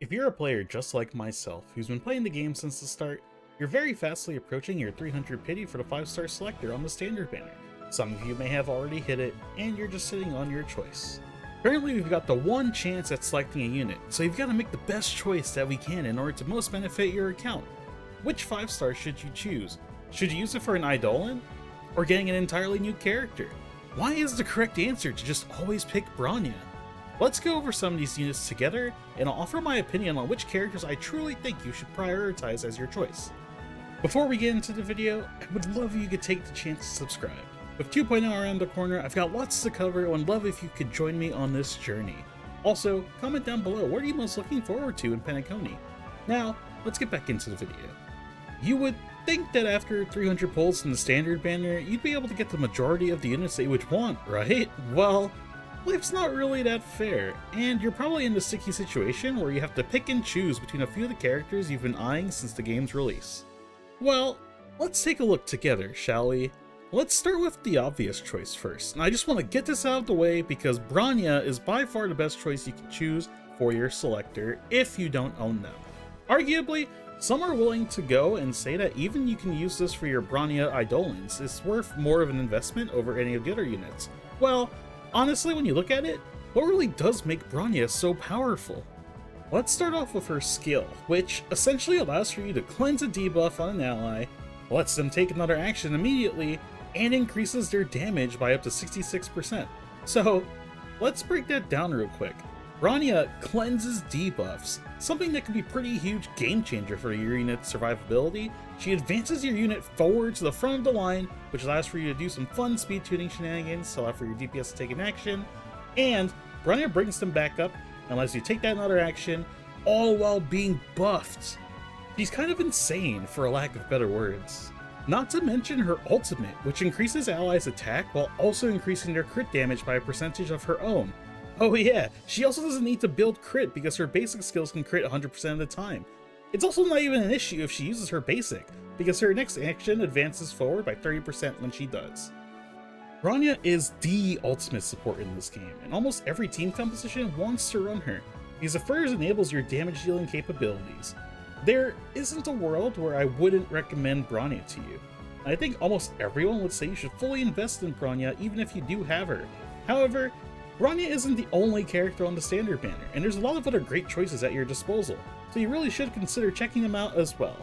If you're a player just like myself, who's been playing the game since the start, you're very fastly approaching your 300 pity for the 5-star selector on the standard banner. Some of you may have already hit it, and you're just sitting on your choice. Currently, we've got the one chance at selecting a unit, so you've got to make the best choice that we can in order to most benefit your account. Which 5-star should you choose? Should you use it for an Eidolon? Or getting an entirely new character? Why is the correct answer to just always pick Bronya? Let's go over some of these units together, and I'll offer my opinion on which characters I truly think you should prioritize as your choice. Before we get into the video, I would love if you could take the chance to subscribe. With 2.0 around the corner, I've got lots to cover and would love if you could join me on this journey. Also, comment down below, what are you most looking forward to in Penacony? Now, let's get back into the video. You would think that after 300 pulls in the standard banner, you'd be able to get the majority of the units that you would want, right? Well, life's not really that fair, and you're probably in a sticky situation where you have to pick and choose between a few of the characters you've been eyeing since the game's release. Well, let's take a look together, shall we? Let's start with the obvious choice first, and I just want to get this out of the way because Bronya is by far the best choice you can choose for your selector if you don't own them. Arguably, some are willing to go and say that even you can use this for your Bronya Eidolons, it's worth more of an investment over any of the other units. Well, honestly, when you look at it, what really does make Bronya so powerful? Let's start off with her skill, which essentially allows for you to cleanse a debuff on an ally, lets them take another action immediately, and increases their damage by up to 66%. So, let's break that down real quick. Bronya cleanses debuffs, something that can be a pretty huge game changer for your unit's survivability. She advances your unit forward to the front of the line, which allows for you to do some fun speed tuning shenanigans to allow for your DPS to take an action, and Bronya brings them back up and lets you take that another action, all while being buffed. She's kind of insane, for a lack of better words. Not to mention her ultimate, which increases allies' attack while also increasing their crit damage by a percentage of her own. Oh yeah, she also doesn't need to build crit because her basic skills can crit 100% of the time. It's also not even an issue if she uses her basic, because her next action advances forward by 30% when she does. Bronya is the ultimate support in this game, and almost every team composition wants to run her, because it further enables your damage dealing capabilities. There isn't a world where I wouldn't recommend Bronya to you. I think almost everyone would say you should fully invest in Bronya even if you do have her. However, Bronya isn't the only character on the standard banner, and there's a lot of other great choices at your disposal, so you really should consider checking them out as well.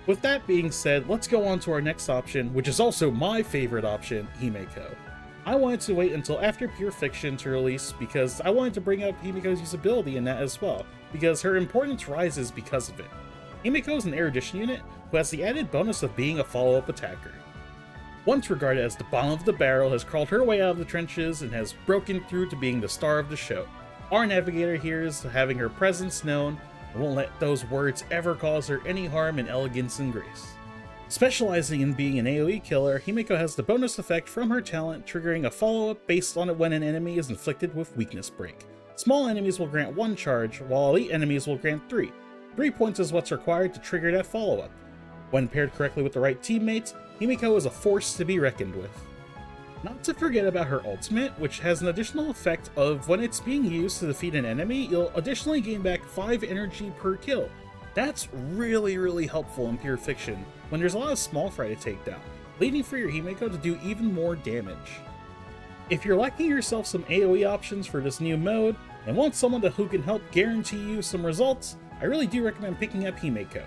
With that being said, let's go on to our next option, which is also my favorite option, Himeko. I wanted to wait until after Pure Fiction to release because I wanted to bring up Himeko's usability in that as well, because her importance rises because of it. Himeko is an erudition unit who has the added bonus of being a follow-up attacker. Once regarded as the bottom of the barrel, has crawled her way out of the trenches and has broken through to being the star of the show. Our navigator here is having her presence known and won't let those words ever cause her any harm in elegance and grace. Specializing in being an AoE killer, Himeko has the bonus effect from her talent, triggering a follow-up based on it when an enemy is inflicted with Weakness Break. Small enemies will grant 1 charge, while elite enemies will grant 3. 3 points is what's required to trigger that follow-up. When paired correctly with the right teammates, Himeko is a force to be reckoned with. Not to forget about her ultimate, which has an additional effect of when it's being used to defeat an enemy, you'll additionally gain back 5 energy per kill. That's really helpful in Pure Fiction, when there's a lot of small fry to take down, leading for your Himeko to do even more damage. If you're lacking yourself some AoE options for this new mode, and want someone who can help guarantee you some results, I really do recommend picking up Himeko.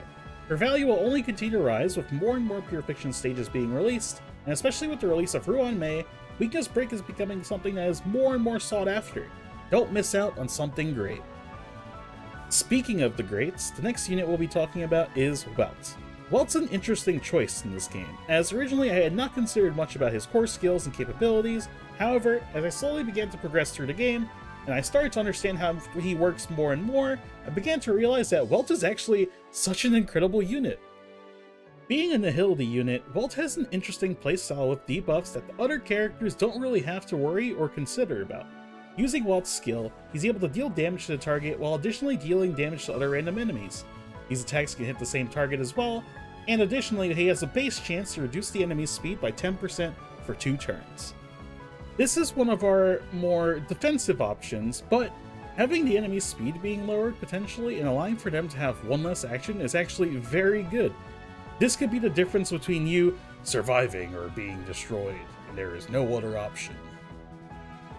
Her value will only continue to rise with more and more Pure Fiction stages being released, and especially with the release of Ruan Mei, Weakness Break is becoming something that is more and more sought after. Don't miss out on something great. Speaking of the greats, the next unit we'll be talking about is Welt. Welt's an interesting choice in this game, as originally I had not considered much about his core skills and capabilities. However, as I slowly began to progress through the game, and I started to understand how he works more and more, I began to realize that Welt is actually such an incredible unit. Being a Nihility unit, Welt has an interesting playstyle with debuffs that the other characters don't really have to worry or consider about. Using Welt's skill, he's able to deal damage to the target while additionally dealing damage to other random enemies. These attacks can hit the same target as well, and additionally he has a base chance to reduce the enemy's speed by 10% for 2 turns. This is one of our more defensive options, but Having the enemy's speed being lowered potentially and allowing for them to have one less action is actually very good. This could be the difference between you surviving or being destroyed, and there is no other option.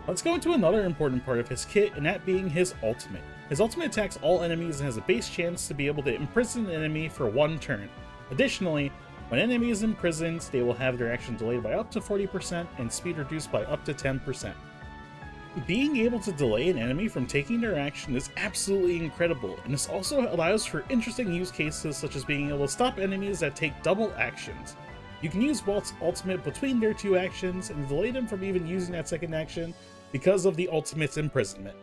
Let's go into another important part of his kit, and that being his ultimate. His ultimate attacks all enemies and has a base chance to be able to imprison an enemy for 1 turn. Additionally, when enemy is imprisoned, they will have their action delayed by up to 40% and speed reduced by up to 10%. Being able to delay an enemy from taking their action is absolutely incredible, and this also allows for interesting use cases such as being able to stop enemies that take double actions. You can use Walt's ultimate between their 2 actions and delay them from even using that second action because of the ultimate's imprisonment.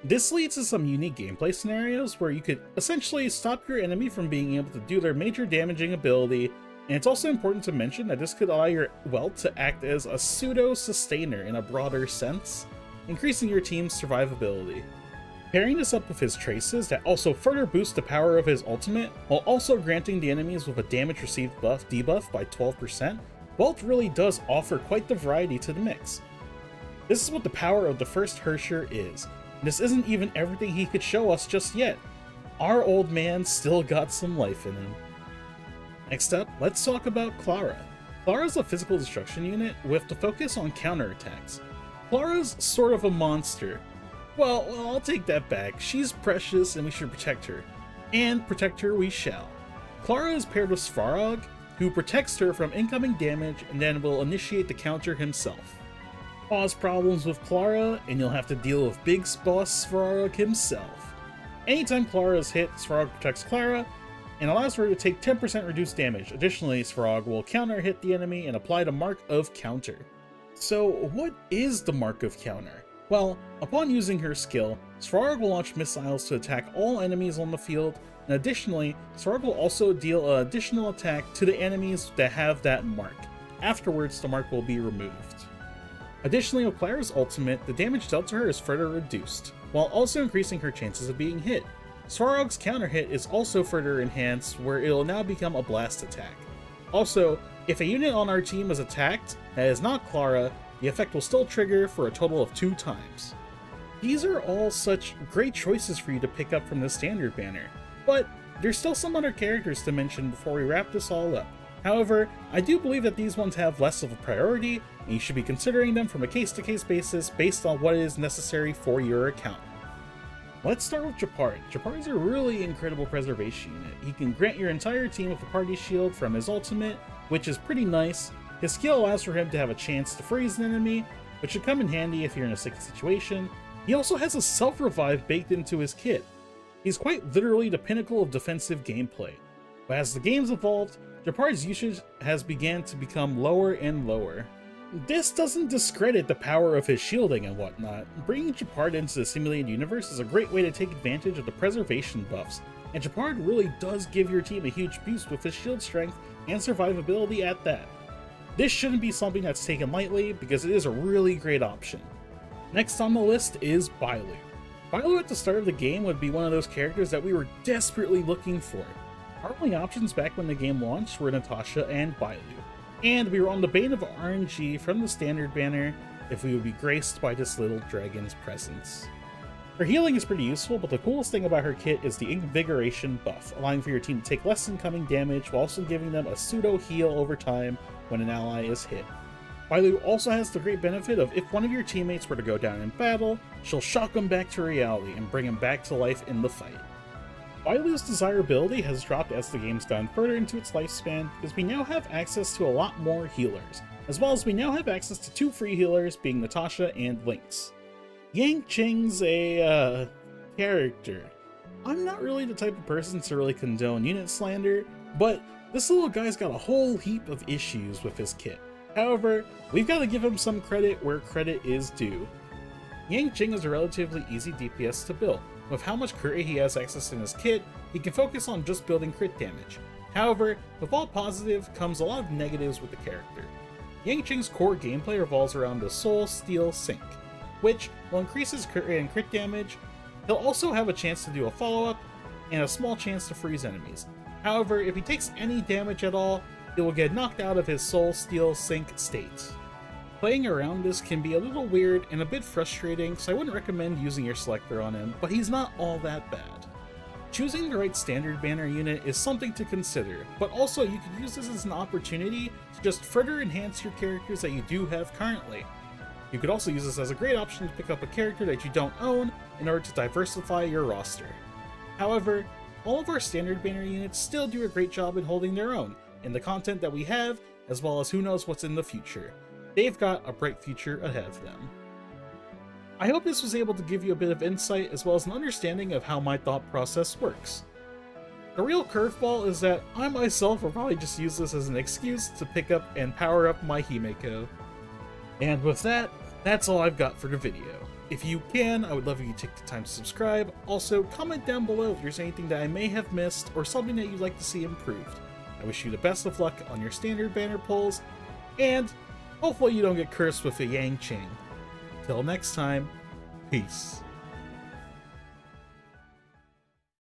This leads to some unique gameplay scenarios where you could essentially stop your enemy from being able to do their major damaging ability, and it's also important to mention that this could allow your Welt to act as a pseudo-sustainer in a broader sense, increasing your team's survivability. Pairing this up with his traces that also further boost the power of his ultimate, while also granting the enemies with a damage received debuff by 12%, Welt really does offer quite the variety to the mix. This is what the power of the first Herrscher is, and this isn't even everything he could show us just yet. Our old man still got some life in him. Next up, let's talk about Clara. Clara is a physical destruction unit with the focus on counterattacks. Clara's sort of a monster. Well, I'll take that back. She's precious and we should protect her. And protect her we shall. Clara is paired with Svarog, who protects her from incoming damage and then will initiate the counter himself. Cause problems with Clara, and you'll have to deal with Big Boss Svarog himself. Anytime Clara is hit, Svarog protects Clara, and allows her to take 10% reduced damage. Additionally, Svarog will counter hit the enemy and apply the Mark of Counter. So what is the Mark of Counter? Well, upon using her skill, Svarog will launch missiles to attack all enemies on the field, and additionally, Svarog will also deal an additional attack to the enemies that have that mark. Afterwards, the mark will be removed. Additionally, with Clara's ultimate, the damage dealt to her is further reduced, while also increasing her chances of being hit. Svarog's counter hit is also further enhanced, where it will now become a blast attack. Also, if a unit on our team is attacked that is not Clara, the effect will still trigger for a total of 2 times. These are all such great choices for you to pick up from the standard banner, but there's still some other characters to mention before we wrap this all up. However, I do believe that these ones have less of a priority, and you should be considering them from a case-to-case basis based on what is necessary for your account. Let's start with Gepard. Gepard is a really incredible preservation unit. He can grant your entire team with a party shield from his ultimate, which is pretty nice. His skill allows for him to have a chance to freeze an enemy, which should come in handy if you're in a sticky situation. He also has a self-revive baked into his kit. He's quite literally the pinnacle of defensive gameplay. But as the game's evolved, Gepard's usage has began to become lower and lower. This doesn't discredit the power of his shielding and whatnot. Bringing Gepard into the simulated universe is a great way to take advantage of the preservation buffs, and Gepard really does give your team a huge boost with his shield strength and survivability at that. This shouldn't be something that's taken lightly because it is a really great option. Next on the list is Bailu. Bailu at the start of the game would be one of those characters that we were desperately looking for. Our only options back when the game launched were Natasha and Bailu, and we were on the bane of RNG from the standard banner if we would be graced by this little dragon's presence. Her healing is pretty useful, but the coolest thing about her kit is the Invigoration buff, allowing for your team to take less incoming damage while also giving them a pseudo heal over time when an ally is hit. Bailu also has the great benefit of if one of your teammates were to go down in battle, she'll shock them back to reality and bring them back to life in the fight. Bailu's desirability has dropped as the game's gone further into its lifespan because we now have access to a lot more healers, as well as we now have access to 2 free healers being Natasha and Lynx. Yanqing's a character. I'm not really the type of person to really condone unit slander, but this little guy's got a whole heap of issues with his kit. However, we've got to give him some credit where credit is due. Yanqing is a relatively easy DPS to build. With how much crit he has access in his kit, he can focus on just building crit damage. However, with all positive comes a lot of negatives with the character. Yanqing's core gameplay revolves around the Soul Steel Sync, which will increase his crit rate and crit damage. He'll also have a chance to do a follow-up, and a small chance to freeze enemies. However, if he takes any damage at all, it will get knocked out of his Soul Steel Sync state. Playing around this can be a little weird and a bit frustrating, so I wouldn't recommend using your selector on him, but he's not all that bad. Choosing the right standard banner unit is something to consider, but also you could use this as an opportunity to just further enhance your characters that you do have currently. You could also use this as a great option to pick up a character that you don't own in order to diversify your roster. However, all of our standard banner units still do a great job in holding their own in the content that we have, as well as who knows what's in the future. They've got a bright future ahead of them. I hope this was able to give you a bit of insight as well as an understanding of how my thought process works. The real curveball is that I myself will probably just use this as an excuse to pick up and power up my Himeko. And with that, that's all I've got for the video. If you can, I would love if you take the time to subscribe. Also, comment down below if there's anything that I may have missed or something that you'd like to see improved. I wish you the best of luck on your standard banner pulls, and hopefully you don't get cursed with a Yang Ching. Till next time, peace.